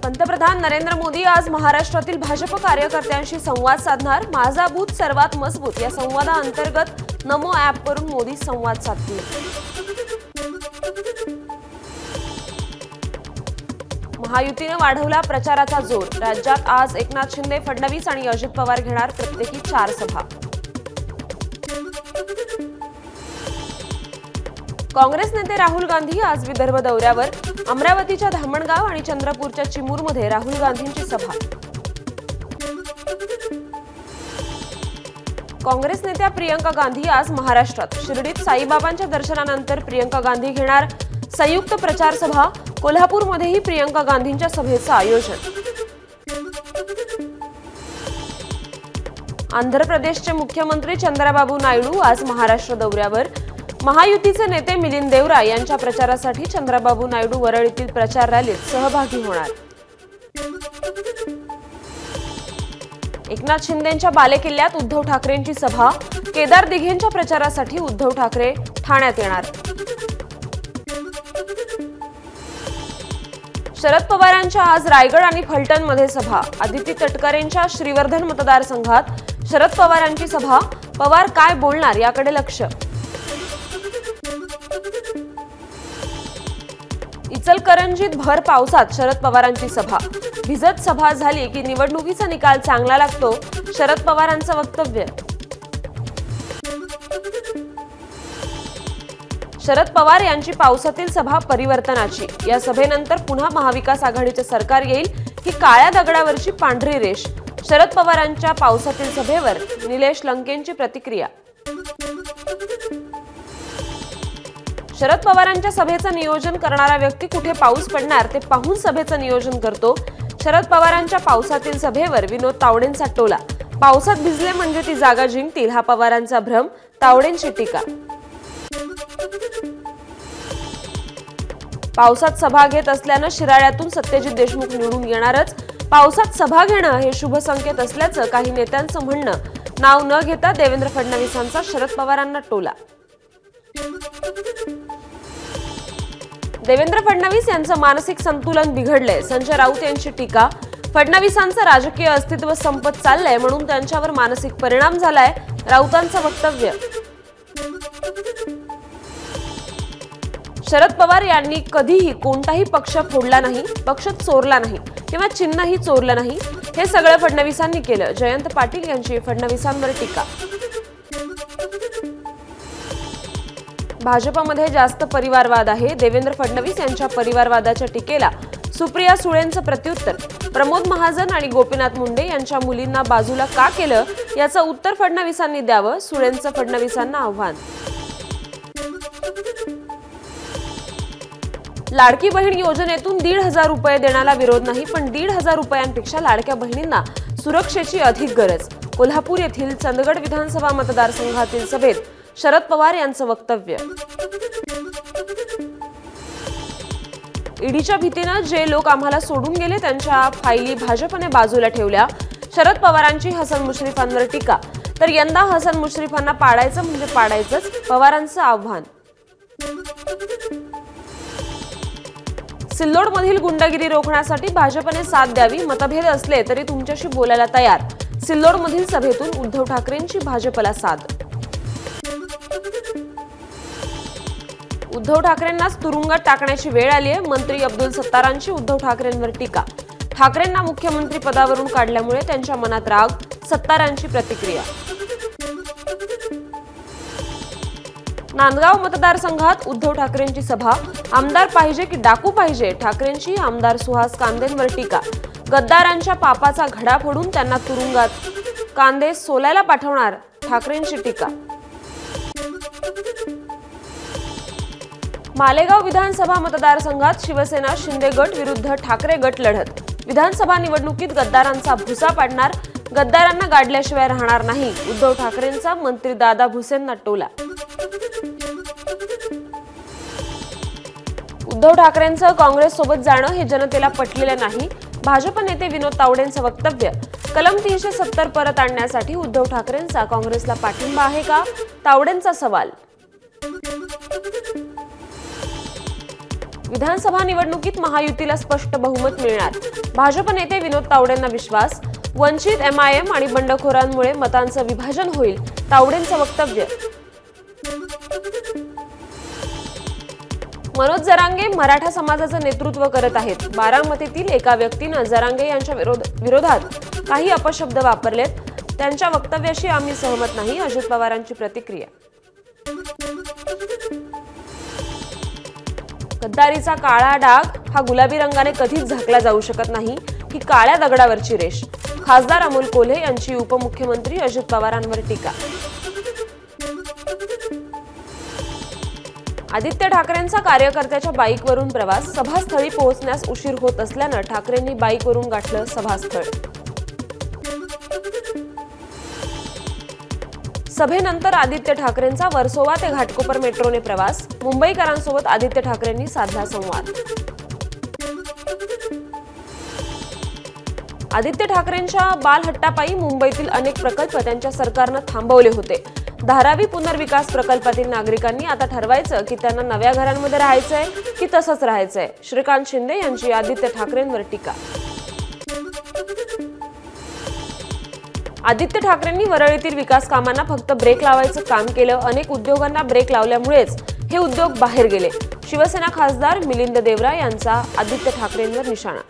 पंतप्रधान नरेंद्र मोदी आज महाराष्ट्रातील भाजप कार्यकर्त्यांशी संवाद साधणार। माझा बूथ सर्वात मजबूत या संवादाअंतर्गत नमो ॲप वरून मोदी संवाद साधतील। महायुतीने वाढवला प्रचाराचा जोर। राज्यात आज एकनाथ शिंदे, फडणवीस आणि अजित पवार घेणार प्रत्येकी 4 सभा। काँग्रेस नेते राहुल गांधी आज विदर्भ दौऱ्यावर। अमरावतीच्या धामणगाव आणि चंद्रपूरच्या चिमूरमध्ये राहुल गांधींची सभा। काँग्रेस नेत्या प्रियंका गांधी आज महाराष्ट्रात। शिर्डीत साईबाबांच्या दर्शनानंतर प्रियंका गांधी घेणार संयुक्त प्रचार सभा। कोल्हापूरमध्येही प्रियंका गांधींच्या सभेचं आयोजन। आंध्र प्रदेशचे मुख्यमंत्री चंद्राबाबू नायडू आज महाराष्ट्र दौऱ्यावर। महायुतीचे नेते मिलिंद देवरा यांच्या प्रचारासाठी चंद्राबाबू नायडू वरळीतील प्रचार रॅलीत सहभागी होणार। एकनाथ शिंदेंच्या बालेकिल्ल्यात उद्धव ठाकरेंची सभा। केदार दिघेंच्या प्रचारासाठी उद्धव ठाकरे ठाण्यात येणार। शरद पवारांच्या आज रायगड आणि फलटणमध्ये सभा। आदिती तटकरेंच्या श्रीवर्धन मतदारसंघात शरद पवारांची सभा। पवार काय बोलणार याकडे लक्ष। इचलकरंजीत भर पावसात शरद पवारांची सभा। भिजत सभा झाली की निवडणुकीचा निकाल चांगला लागतो, शरद पवारांचं वक्तव्य। शरद पवार यांची पावसातील सभा परिवर्तनाची। या सभेनंतर पुन्हा महाविकास आघाडीचे सरकार येईल ही काळ्या दगडावरची पांढरी रेष। शरद पवारांच्या पावसातील सभेवर निलेश लंकेंची प्रतिक्रिया। शरद पवारांच्या सभेचं नियोजन करणारा व्यक्ती कुठे पाऊस पडणार ते पाहून सभेचं नियोजन करतो। शरद पवारांच्या पावसातील सभेवर विनोद तावडेंचा टोला। पावसात भिजले म्हणजे ती जागा जिंकतील हा पवारांचा भ्रम, तावडेंची टीका। पावसात सभा घेत असल्यानं शिराळ्यातून सत्यजित देशमुख निवडून येणारच। पावसात सभा घेणं हे शुभ संकेत असल्याचं काही नेत्यांचं म्हणणं। नाव न घेता देवेंद्र फडणवीसांचा शरद पवारांना टोला। देवेंद्र फडणवीस यांचं मानसिक संतुलन बिघडलंय, संजय राऊत यांची टीका। फडणवीसांचं राजकीय अस्तित्व संपत चाललंय म्हणून त्यांच्यावर मानसिक परिणाम झालाय, राऊतांचं वक्तव्य। शरद पवार यांनी कधीही कोणताही पक्ष फोडला नाही, पक्ष चोरला नाही किंवा चिन्हही चोरलं नाही, हे सगळं फडणवीसांनी केलं। जयंत पाटील यांची फडणवीसांवर टीका। भाजपमध्ये जास्त परिवारवाद आहे, देवेंद्र फडणवीस यांच्या परिवारवादाच्या टीकेला सुप्रिया सुळेंचं प्रत्युत्तर। प्रमोद महाजन आणि गोपीनाथ मुंडे यांच्या मुलींना बाजूला का केलं याचं उत्तर फडणवीसांनी द्यावं, सुळेंचं फडणवीसांना आव्हान। लाडकी बहीण योजनेतून 1,500 रुपये देण्याला विरोध नाही, पण 1,500 रुपयांपेक्षा लाडक्या बहिणींना सुरक्षेची अधिक गरज। कोल्हापूर येथील चंदगड विधानसभा मतदारसंघातील सभेत शरद पवार यांचं वक्तव्य। ईडीच्या भीतीनं जे लोक आम्हाला सोडून गेले त्यांच्या फाईली भाजपने बाजूला ठेवल्या। शरद पवारांची हसन मुश्रीफांवर टीका। तर यंदा हसन मुश्रीफांना पाडायचं म्हणजे पाडायचंच, पवारांचं आव्हान। सिल्लोडमधील गुंडगिरी रोखण्यासाठी भाजपने साथ द्यावी, मतभेद असले तरी तुमच्याशी बोलायला तयार। सिल्लोडमधील सभेतून उद्धव ठाकरेंची भाजपला साथ। उद्धव ठाकरेंनाच तुरुंगात टाकण्याची वेळ आली आहे, मंत्री अब्दुल सत्तारांची उद्धव ठाकरेंवर टीका। ठाकरेंना मुख्यमंत्री पदावरून काढल्यामुळे त्यांच्या मनात राग, सत्तारांची प्रतिक्रिया। नांदगाव मतदारसंघात उद्धव ठाकरेंची सभा। आमदार पाहिजे की डाकू पाहिजे, ठाकरेंची आमदार सुहास कांदेंवर टीका। गद्दारांच्या पापाचा घडा फोडून त्यांना तुरुंगात, कांदे सोलायला पाठवणार, ठाकरेंची टीका। मालेगाव विधानसभा मतदारसंघात शिवसेना शिंदे गट विरुद्ध ठाकरे गट लढत। विधानसभा निवडणुकीत गद्दारांचा भुसा पाडणार, गद्दारांना गाडल्याशिवाय राहणार नाही, उद्धव ठाकरेंचा मंत्री दादा भुसेंना टोला। उद्धव ठाकरेंचं काँग्रेस सोबत जाणं हे जनतेला पटलेलं नाही, भाजप नेते विनोद तावडेंचं वक्तव्य। कलम 370 परत आणण्यासाठी उद्धव ठाकरेंचा काँग्रेसला पाठिंबा आहे का, तावडेंचा सवाल। विधानसभा निवडणुकीत महायुतीला स्पष्ट बहुमत मिळणार, भाजप नेते विनोद तावडेंना विश्वास. वंचित, MIM आणि बंडखोरांमुळे मतांचं विभाजन होईल, तावडेंचं वक्तव्य. मनोज जरांगे मराठा समाजाचं नेतृत्व करत आहेत. बारामतीतील एका व्यक्तीनं जरांगे यांच्या विरोधात काही अपशब्द वापरलेत. त्यांच्या वक्तव्याशी आम्ही सहमत नाही, अजित पवारांची प्रतिक्रिया. गद्दारीचा काळा डाग हा गुलाबी रंगाने कधीच झाकला जाऊ शकत नाही, ही काळ्या दगडावरची रेष. खासदार अमोल कोल्हे यांची उपमुख्यमंत्री अजित पवारांवर टीका. आदित्य ठाकरेंचा कार्यकर्त्याच्या बाईकवरून प्रवास, सभास्थळी पोहोचण्यास उशीर होत असल्यानं ठाकरेंनी बाईकवरून गाठलं सभास्थळ. सभेनंतर आदित्य ठाकरेंचा वर्सोवा ते घाटकोपर मेट्रोने प्रवास, मुंबईकरांसोबत आदित्य ठाकरेंनी साधला संवाद. आदित्य ठाकरेंच्या बालहट्टापायी मुंबईतील अनेक प्रकल्प त्यांच्या सरकारनं थांबवले होते. धारावी पुनर्विकास प्रकल्पातील नागरिकांनी आता ठरवायचं की त्यांना नव्या घरांमध्ये राहायचंय की तसंच राहायचंय. श्रीकांत शिंदे यांची आदित्य ठाकरेंवर टीका. आदित्य ठाकरेंनी वरळीतील विकास कामांना फक्त ब्रेक लावायचं काम केलं. अनेक उद्योगांना ब्रेक लावल्यामुळेच हे उद्योग बाहेर गेले. शिवसेना खासदार मिलिंद देवरा यांचा आदित्य ठाकरेंवर निशाणा.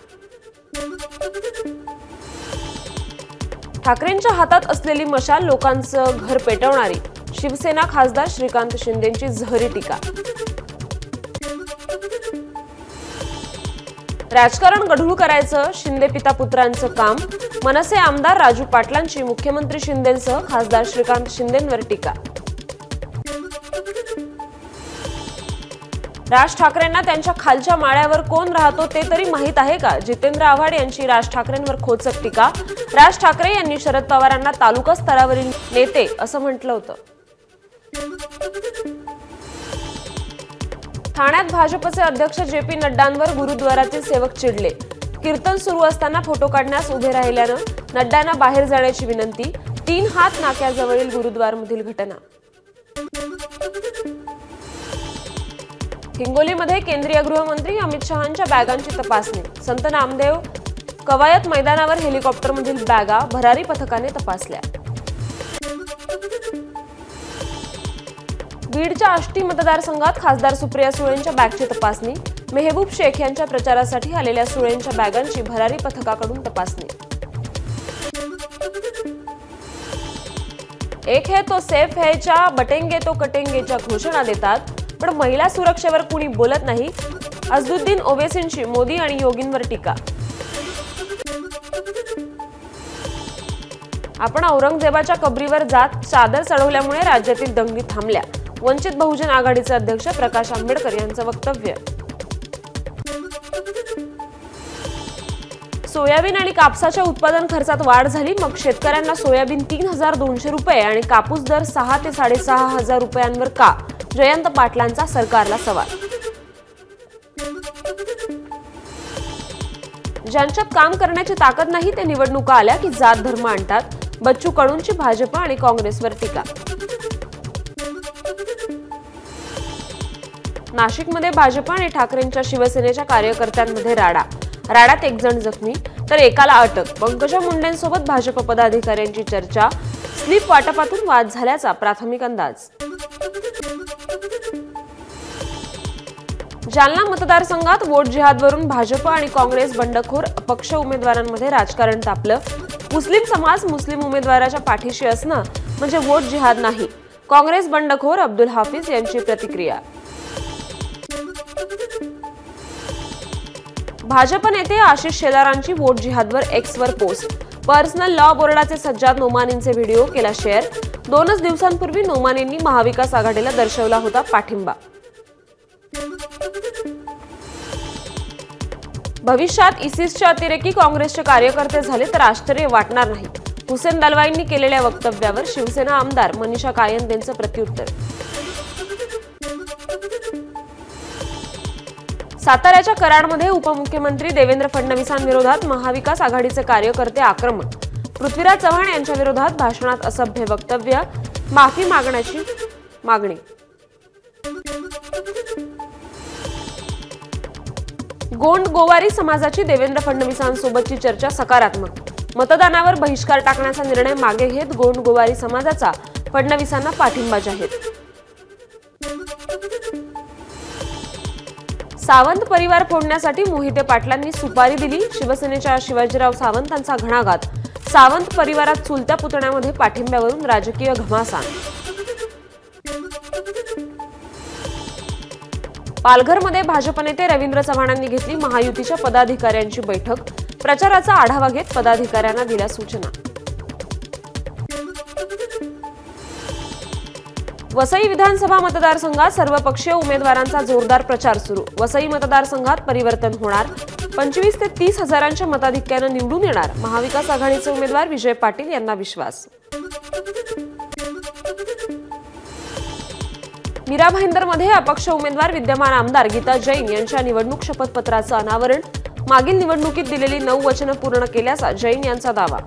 ठाकरेंच्या हातात असलेली मशाल लोकांचं घर पेटवणारी, शिवसेना खासदार श्रीकांत शिंदेंची जहरी टीका. राजकारण गढूळ करायचं शिंदे पिता पुत्रांचं काम, मनसे आमदार राजू पाटलांची मुख्यमंत्री शिंदेंसह खासदार श्रीकांत शिंदेंवर टीका. राज ठाकरेंना त्यांच्या खालच्या माळ्यावर कोण राहतो ते तरी माहित आहे का? जितेंद्र आव्हाड यांची राज ठाकरेंवर खोचक टीका. राज ठाकरे यांनी शरद पवारांना तालुका स्तरावरील नेते असं म्हटलं होतं. ठाण्यात भाजपचे अध्यक्ष JP नड्डांवर गुरुद्वारातील सेवक चिडले. कीर्तन सुरू असताना फोटो काढण्यास उभे राहिल्यानं नड्डांना बाहेर जाण्याची विनंती. 3 हात नाक्याजवळील गुरुद्वारमधील घटना. हिंगोलीमध्ये केंद्रीय गृहमंत्री अमित शहांच्या बॅगांची तपासणी. संत नामदेव कवायत मैदानावर हेलिकॉप्टरमधील बॅगा भरारी पथकाने तपासल्या. बीडच्या आष्टी मतदारसंघात खासदार सुप्रिया सुळेंच्या बॅगची तपासणी. मेहबूब शेख यांच्या प्रचारासाठी आलेल्या सुळेंच्या बॅगांची भरारी पथकाकडून तपासणी. एक है तो सेफ हैच्या बटेंगे तो कटेंगेच्या घोषणा देतात, पण महिला सुरक्षेवर कुणी बोलत नाही. अझदुद्दीन ओवेसींची मोदी आणि योगींवर टीका. आपण औरंगजेबाच्या कबरीवर जात चादर चढवल्यामुळे राज्यातील दंगली थांबल्या. वंचित बहुजन आघाडीचे अध्यक्ष प्रकाश आंबेडकर यांचं वक्तव्य. सोयाबीन आणि कापसाच्या उत्पादन खर्चात वाढ झाली, मग शेतकऱ्यांना सोयाबीन 3,200 रुपये आणि कापूस दर 6 ते 6,500 रुपयांवर का? जयंत पाटलांचा सरकारला सवाल. ज्यांच्यात काम करण्याची ताकद नाही ते निवडणुका आल्या की जात धर्म आणतात. बच्चू कडूंची भाजप आणि काँग्रेसवर टीका. नाशिकमध्ये भाजप आणि ठाकरेंच्या शिवसेनेच्या कार्यकर्त्यांमध्ये राडात 1 जण जखमी तर एकाला अटक. पंकजा मुंडेंसोबत भाजप पदाधिकाऱ्यांची चर्चा. स्लिप वाटपातून वाद झाल्याचा प्राथमिक अंदाज. जालना मतदारसंघात वोट जिहादवरून भाजप आणि काँग्रेस बंडखोर अपक्ष उमेदवारांमध्ये राजकारण तापलं. मुस्लिम समाज मुस्लिम उमेदवाराच्या पाठीशी असणं म्हणजे वोट जिहाद नाही. काँग्रेस बंडखोर अब्दुल हाफिज यांची प्रतिक्रिया. भाजप नेते आशिष शेलारांची वोट जिहादवर एक्सवर पोस्ट. पर्सनल लॉ बोर्डाचे सज्जाद नोमानींचे व्हिडिओ केला शेअर. 2च दिवसांपूर्वी नोमानींनी महाविकास आघाडीला दर्शवला होता पाठिंबा. भविष्यात इसिसचे अतिरेकी काँग्रेसचे कार्यकर्ते झाले तर आश्चर्य वाटणार नाही. हुसेन दलवाईंनी केलेल्या वक्तव्यावर शिवसेना आमदार मनीषा कायंद यांचं प्रत्युत्तर. साताऱ्याच्या कराडमध्ये उपमुख्यमंत्री देवेंद्र फडणवीसांविरोधात महाविकास आघाडीचे कार्यकर्ते आक्रमक. पृथ्वीराज चव्हाण यांच्या विरोधात भाषणात असभ्य वक्तव्य. माफी मागण्याची मागणी. गोंड गोवारी समाजाची देवेंद्र फडणवीसांसोबतची चर्चा सकारात्मक. मतदानावर बहिष्कार टाकण्याचा निर्णय मागे घेत गोंड गोवारी समाजाचा फडणवीसांना पाठिंबा जाहीर. सावंत परिवार फोडण्यासाठी मोहिते पाटलांनी सुपारी दिली. शिवसेनेच्या शिवाजीराव सावंतांचा घणाघात. सावंत परिवारात चुलत्या पुतण्यामध्ये पाठिंब्यावरून राजकीय घमासान. पालघरमध्ये भाजप नेते रवींद्र चव्हाणांनी घेतली महायुतीच्या पदाधिकाऱ्यांची बैठक. प्रचाराचा आढावा घेत पदाधिकाऱ्यांना दिल्या सूचना. वसई विधानसभा मतदारसंघात सर्वपक्षीय उमेदवारांचा जोरदार प्रचार सुरू. वसई मतदारसंघात परिवर्तन होणार. 25 ते 30 हजारांच्या मताधिक्यानं निवडून येणार. महाविकास आघाडीचे उमेदवार विजय पाटील यांना विश्वास. मीरा भाईंदरमध्ये अपक्ष उमेदवार विद्यमान आमदार गीता जैन यांच्या निवडणूक शपथपत्राचं अनावरण. मागील निवडणुकीत दिलेली 9 वचनं पूर्ण केल्याचा जैन यांचा दावा.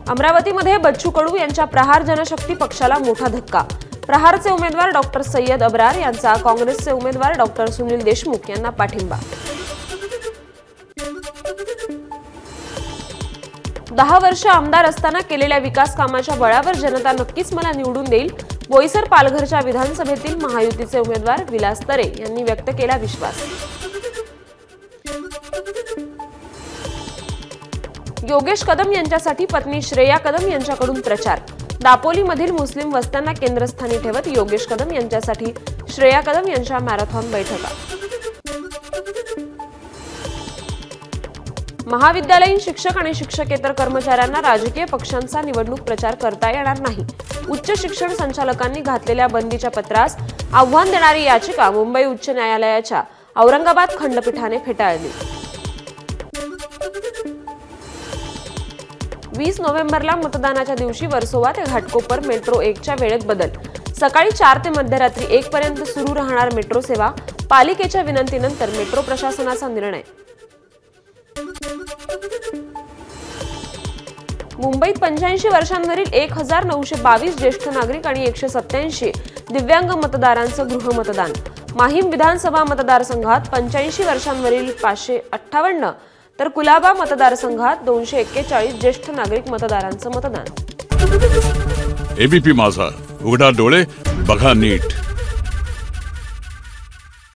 अमरावतीमध्ये बच्चू कडू यांच्या प्रहार जनशक्ती पक्षाला मोठा धक्का. प्रहारचे उमेदवार डॉक्टर सय्यद अब्रार यांचा काँग्रेसचे उमेदवार डॉक्टर सुनील देशमुख यांना पाठिंबा. 10 वर्ष आमदार असताना केलेल्या विकास कामाच्या बळावर जनता नक्कीच मला निवडून देईल. बोईसर पालघरच्या विधानसभेतील महायुतीचे उमेदवार विलास तरे यांनी व्यक्त केला विश्वास. योगेश कदम यांच्यासाठी पत्नी श्रेया कदम यांच्याकडून प्रचार. दापोलीमधील मुस्लिम वस्त्यांना केंद्रस्थानी ठेवत योगेश कदम यांच्यासाठी श्रेया कदम यांच्या मॅरेथॉन बैठका. महाविद्यालयीन शिक्षक आणि शिक्षकेतर कर्मचाऱ्यांना राजकीय पक्षांचा निवडणूक प्रचार करता येणार नाही. उच्च शिक्षण संचालकांनी घातलेल्या बंदीच्या पत्रास आव्हान देणारी याचिका मुंबई उच्च न्यायालयाच्या औरंगाबाद खंडपीठाने फेटाळली. 20 नोव्हेंबरला मतदानाच्या दिवशी वर्सोवा ते घाटकोपर मेट्रो 1च्या वेळेत बदल. सकाळी 4 ते मध्यरात्री 1 पर्यंत सुरू राहणार मेट्रो सेवा. पालिकेच्या विनंतीनंतर मेट्रो प्रशासनाचा निर्णय. मुंबईत 85 वर्षांवरील 1922 ज्येष्ठ नागरिक आणि 187 दिव्यांग मतदारांचं गृहमतदान. माहीम विधानसभा मतदारसंघात 85 वर्षांवरील 558 तर कुलाबा मतदारसंघात 241 ज्येष्ठ नागरिक मतदारांचं मतदान. एबीपी माझा, उघडा डोळे बघा नीट.